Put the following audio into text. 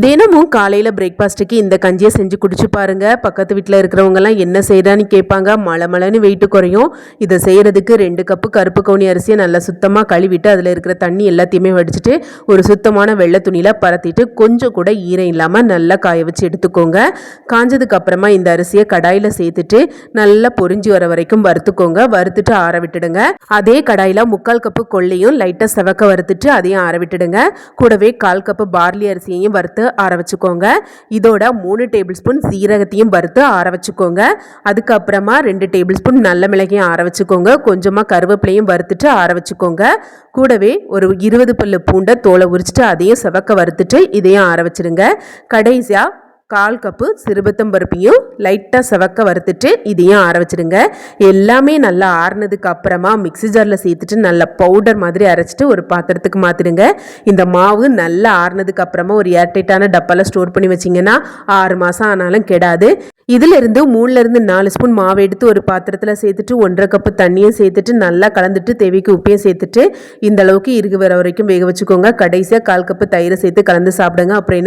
தினமும் காலையில் பிரேக்ஃபாஸ்ட்டுக்கு இந்த கஞ்சியை செஞ்சு குடிச்சு பாருங்க. பக்கத்து வீட்டில் இருக்கிறவங்கலாம் என்ன செய்கிறான்னு கேட்பாங்க. மழை வெயிட்டு குறையும். இதை செய்கிறதுக்கு 2 கப்பு கருப்பு கவுனி அரிசியை நல்லா சுத்தமாக கழுவிட்டு அதில் இருக்கிற தண்ணி எல்லாத்தையுமே வடிச்சிட்டு ஒரு சுத்தமான வெள்ளை துணியில் பரத்திட்டு கொஞ்சம் கூட ஈரம் இல்லாமல் நல்லா காய வச்சு எடுத்துக்கோங்க. காஞ்சதுக்கு அப்புறமா இந்த அரிசியை கடாயில் சேர்த்துட்டு நல்லா பொரிஞ்சு வர வரைக்கும் வறுத்துக்கோங்க. வறுத்துட்டு ஆற விட்டுடுங்க. அதே கடாயில் 3/4 கப்பு கொள்ளையும் லைட்டாக செவக்க வறுத்துட்டு அதையும் ஆற விட்டுடுங்க. கூடவே 1/4 கப்பு பார்லி அரிசியையும் வறுத்து ஆற வச்சுக்கோங்க. இதோட 3 டேபிள் ஸ்பூன் சீரகத்தையும் வறுத்து ஆற வச்சுக்கோங்க. அதுக்கப்புறமா 2 டேபிள் ஸ்பூன் நல்ல மிளகையும் ஆற வச்சுக்கோங்க. கொஞ்சமாக கருவேப்பிலையும் வறுத்துட்டு ஆற வச்சுக்கோங்க. கூடவே ஒரு 20 பல்லு பூண்டை தோலை உரிச்சிட்டு அதையும் செவக்க வறுத்துட்டு இதையும் ஆற வச்சிருங்க. கடைசியாக 1/4 கப்பு சிறுபத்தம் பருப்பையும் லைட்டாக செவக்க வறுத்துட்டு இதையும் ஆற வச்சுருங்க. எல்லாமே நல்லா ஆறுனதுக்கு அப்புறமா மிக்ஸி ஜாரில் சேர்த்துட்டு நல்லா பவுடர் மாதிரி அரைச்சிட்டு ஒரு பாத்திரத்துக்கு மாற்றிடுங்க. இந்த மாவு நல்லா ஆறுனதுக்கு அப்புறமா ஒரு ஏர்டைட்டான டப்பாவில் ஸ்டோர் பண்ணி வச்சிங்கன்னா 6 மாதம் ஆனாலும் கெடாது. இதிலிருந்து 3லேருந்து 4 ஸ்பூன் மாவு எடுத்து ஒரு பாத்திரத்தில் சேர்த்துட்டு 1/2 கப்பு தண்ணியும் சேர்த்துட்டு நல்லா கலந்துட்டு தேவைக்கு உப்பையும் சேர்த்துட்டு இந்த அளவுக்கு இறுகி வர வரைக்கும் வேக வச்சுக்கோங்க. கடைசியாக 1/4 கப்பு தயிரை சேர்த்து கலந்து சாப்பிடுங்க. அப்புறம் என்ன